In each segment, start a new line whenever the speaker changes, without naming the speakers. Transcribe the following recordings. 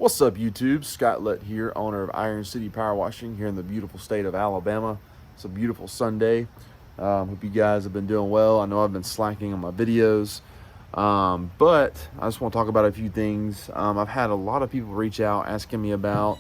What's up, YouTube? Scott Lett here, owner of Iron City Power Washing here in the beautiful state of Alabama. It's a beautiful Sunday. Hope you guys have been doing well. I know I've been slacking on my videos, but I just want to talk about a few things. I've had a lot of people reach out asking me about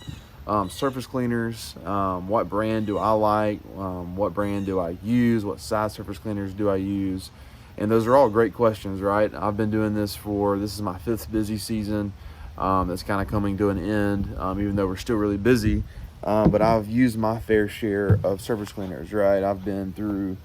surface cleaners. What brand do I like? What brand do I use? What size surface cleaners do I use? And those are all great questions, right? I've been doing this this is my 5th busy season. That's kind of coming to an end, even though we're still really busy. But I've used my fair share of surface cleaners, right? I've been through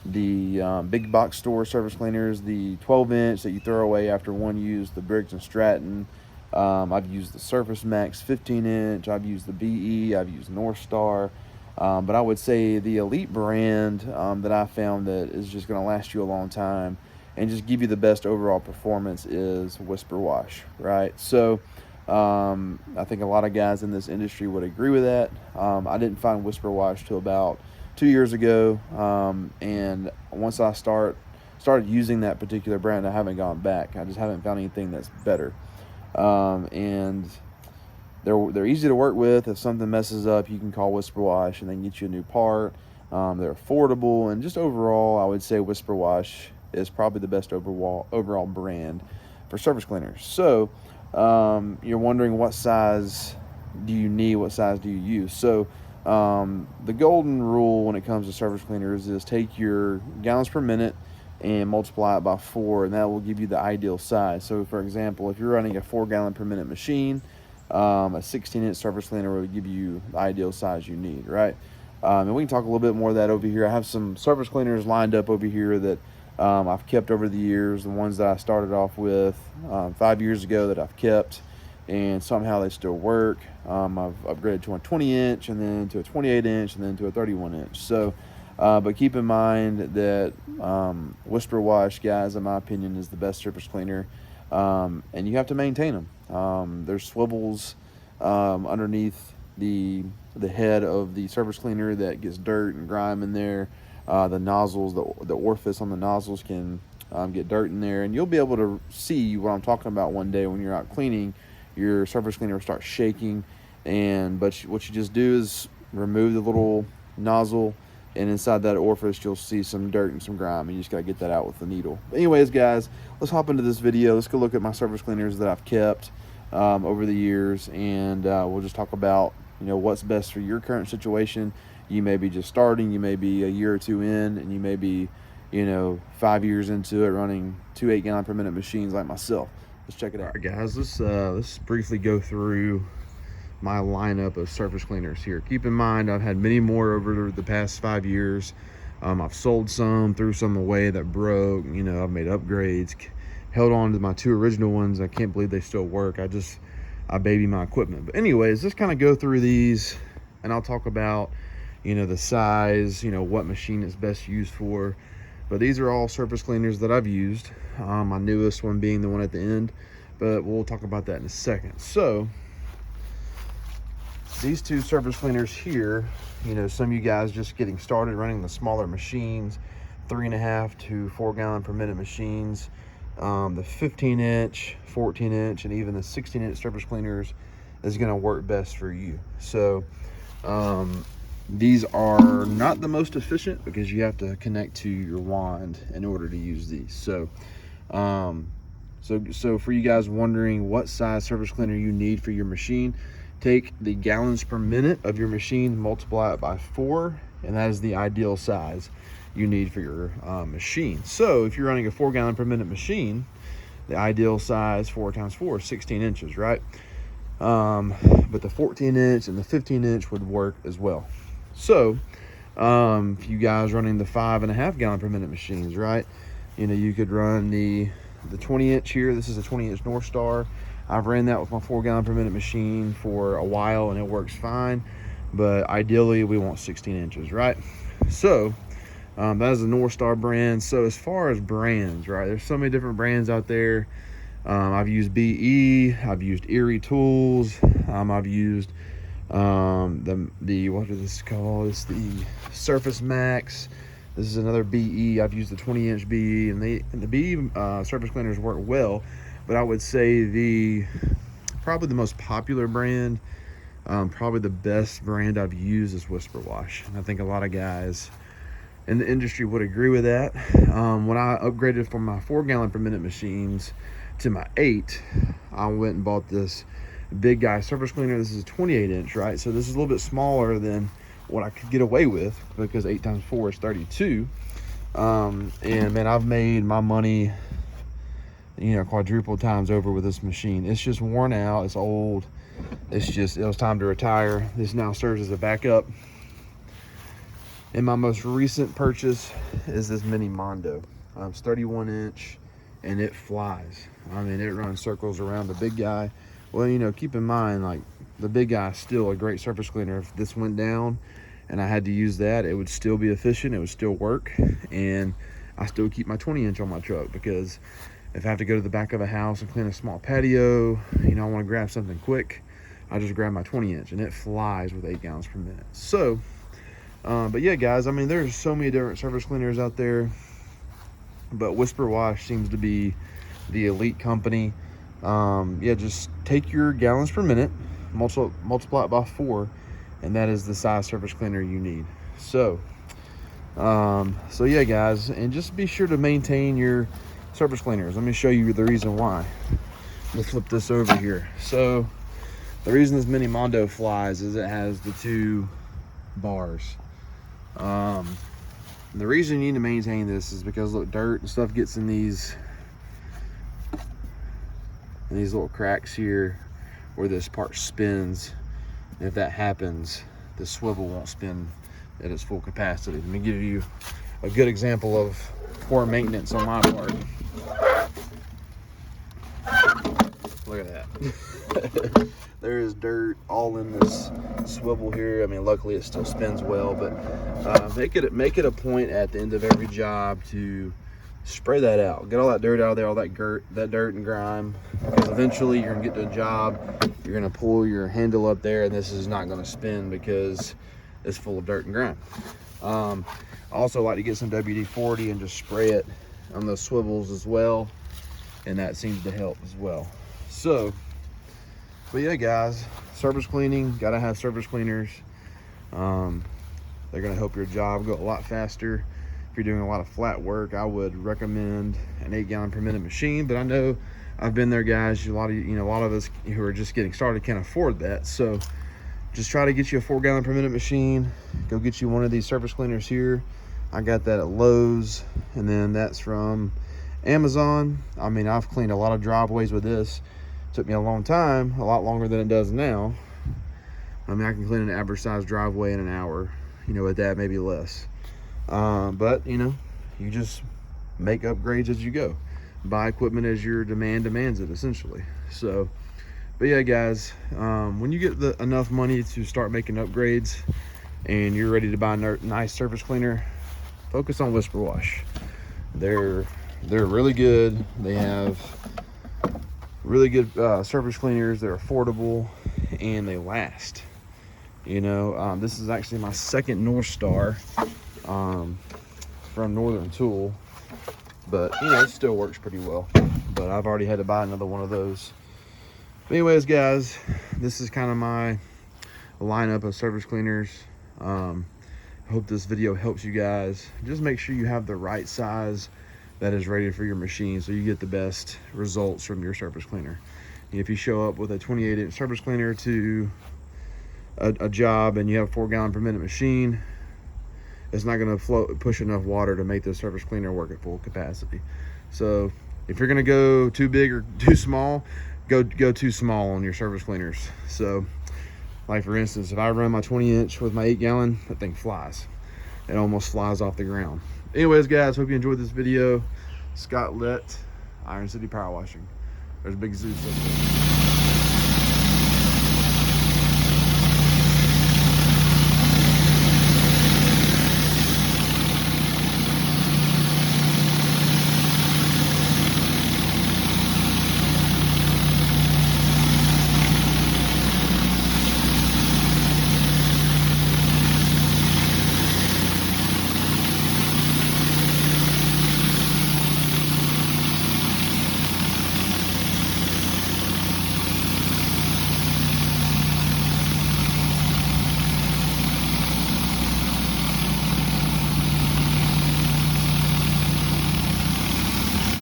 the big box store surface cleaners, the 12-inch that you throw away after one use, the Briggs & Stratton. I've used the Surface Max 15-inch. I've used the BE. I've used North Star. But I would say the elite brand that I found that is just going to last you a long time and just give you the best overall performance is Whisper Wash, right? So I think a lot of guys in this industry would agree with that. I didn't find Whisper Wash till about 2 years ago, and once I started using that particular brand, I haven't gone back. I just haven't found anything that's better. And they're easy to work with. If something messes up, you can call Whisper Wash and they can get you a new part. They're affordable, and just overall, I would say Whisper Wash is probably the best overall brand for surface cleaners. So you're wondering, what size do you need? What size do you use? So the golden rule when it comes to surface cleaners is take your gallons per minute and multiply it by 4, and that will give you the ideal size. So for example, if you're running a 4-gallon per minute machine, a 16-inch surface cleaner will give you the ideal size you need, right? And we can talk a little bit more of that over here. I have some surface cleaners lined up over here that I've kept over the years, the ones that I started off with 5 years ago that I've kept, and somehow they still work. I've upgraded to a 20-inch, and then to a 28-inch, and then to a 31-inch. So, but keep in mind that Whisper Wash, guys, in my opinion, is the best surface cleaner, and you have to maintain them. There's swivels underneath the head of the surface cleaner that gets dirt and grime in there. The nozzles, the orifice on the nozzles can get dirt in there, and you'll be able to see what I'm talking about one day when you're out cleaning. Your surface cleaner will start shaking, but what you just do is remove the little nozzle, and inside that orifice you'll see some dirt and some grime, and you just got to get that out with the needle. But anyways, guys, let's hop into this video. Let's go look at my surface cleaners that I've kept over the years, and we'll just talk about what's best for your current situation. You may be just starting, you may be a year or two in, and you may be 5 years into it, running 2 8-gallon per minute machines like myself. Let's check it out. All right, guys, let's briefly go through my lineup of surface cleaners here. Keep in mind, I've had many more over the past 5 years. I've sold some, threw some away that broke. I've made upgrades, held on to my 2 original ones. I can't believe they still work. I baby my equipment. But anyways, let's kind of go through these, and I'll talk about the size, what machine is best used for. But these are all surface cleaners that I've used, my newest one being the one at the end, but we'll talk about that in a second. So these 2 surface cleaners here, some of you guys just getting started running the smaller machines, 3.5 to 4-gallon per minute machines, the 15-inch, 14-inch, and even the 16-inch surface cleaners is going to work best for you. So these are not the most efficient because you have to connect to your wand in order to use these. So so for you guys wondering what size surface cleaner you need for your machine, take the gallons per minute of your machine, multiply it by 4, and that is the ideal size you need for your machine. So if you're running a 4-gallon per minute machine, the ideal size 4 times 4 is 16 inches, right? But the 14-inch and the 15-inch would work as well. So if you guys running the 5.5-gallon per minute machines, right, you could run the 20-inch here. This is a 20-inch North Star. I've ran that with my 4-gallon per minute machine for a while, and it works fine, but ideally we want 16 inches, right? So that is the North Star brand. So as far as brands, right, there's so many different brands out there. I've used BE, I've used Erie Tools, I've used the what is this called? It's the Surface Max. This is another BE. I've used the 20-inch BE, and the BE surface cleaners work well, but I would say probably the most popular brand. Probably the best brand I've used is Whisper Wash. And I think a lot of guys in the industry would agree with that. When I upgraded from my 4 gallon per minute machines to my 8, I went and bought this big guy surface cleaner. This is a 28 inch, right? So this is a little bit smaller than what I could get away with, because 8 times 4 is 32. And man, I've made my money, you know, quadruple times over with this machine. It's just worn out, it's old. It was time to retire. This now serves as a backup. And my most recent purchase is this mini Mondo. It's 31 inch and it flies. I mean, it runs circles around the big guy. Well, you know, keep in mind, like, the big guy is still a great surface cleaner. If this went down and I had to use that, it would still be efficient, it would still work, and I still keep my 20 inch on my truck, because if I have to go to the back of a house and clean a small patio, you know, I want to grab something quick, I just grab my 20 inch and it flies with 8 gallons per minute. So, but yeah, guys, I mean, there's so many different surface cleaners out there, but Whisper Wash seems to be the elite company. Yeah, just take your gallons per minute, multiply it by 4, and that is the size surface cleaner you need. So, so yeah, guys, and just be sure to maintain your surface cleaners. Let me show you the reason why. Let's flip this over here. So the reason this mini Mondo flies is it has the 2 bars. The reason you need to maintain this is because, look, dirt and stuff gets in these little cracks here where this part spins. And if that happens, the swivel won't spin at its full capacity. Let me give you a good example of poor maintenance on my part. Look at that. There is dirt all in this swivel here. I mean, luckily it still spins well, but make it a point at the end of every job to spray that out. Get all that dirt out of there, all that dirt and grime, because eventually you're gonna get to a job, you're gonna pull your handle up there, and this is not gonna spin because it's full of dirt and grime. I also like to get some WD-40 and just spray it on those swivels as well, and that seems to help as well. So, but yeah, guys, surface cleaning, gotta have surface cleaners. They're gonna help your job go a lot faster. If you're doing a lot of flat work, I would recommend an 8 gallon per minute machine, but I know I've been there, guys. A lot of us who are just getting started can't afford that. So just try to get you a 4 gallon per minute machine. Go get you one of these surface cleaners here. I got that at Lowe's, and then that's from Amazon. I mean, I've cleaned a lot of driveways with this. Took me a long time, a lot longer than it does now. I mean, I can clean an average sized driveway in an hour, you know, with that, maybe less. But you know, you just make upgrades as you go, buy equipment as your demand demands it, essentially. So, but yeah, guys, when you get enough money to start making upgrades and you're ready to buy a nice surface cleaner, focus on Whisper Wash. They're really good. They have really good surface cleaners. They're affordable and they last. You know, this is actually my second North Star from Northern Tool, but you know, it still works pretty well. But I've already had to buy another one of those. But anyways, guys, this is kind of my lineup of surface cleaners. I hope this video helps you guys. Just make sure you have the right size that is rated for your machine, so you get the best results from your surface cleaner. If you show up with a 28 inch surface cleaner to a job and you have a 4 gallon per minute machine, it's not going to push enough water to make the surface cleaner work at full capacity. So if you're going to go too big or too small, go too small on your surface cleaners. So like, for instance, if I run my 20 inch with my 8 gallon, that thing flies. It almost flies off the ground. Anyways, guys, hope you enjoyed this video. Scott Lett, Iron City Power Washing. There's Big Zeus up there.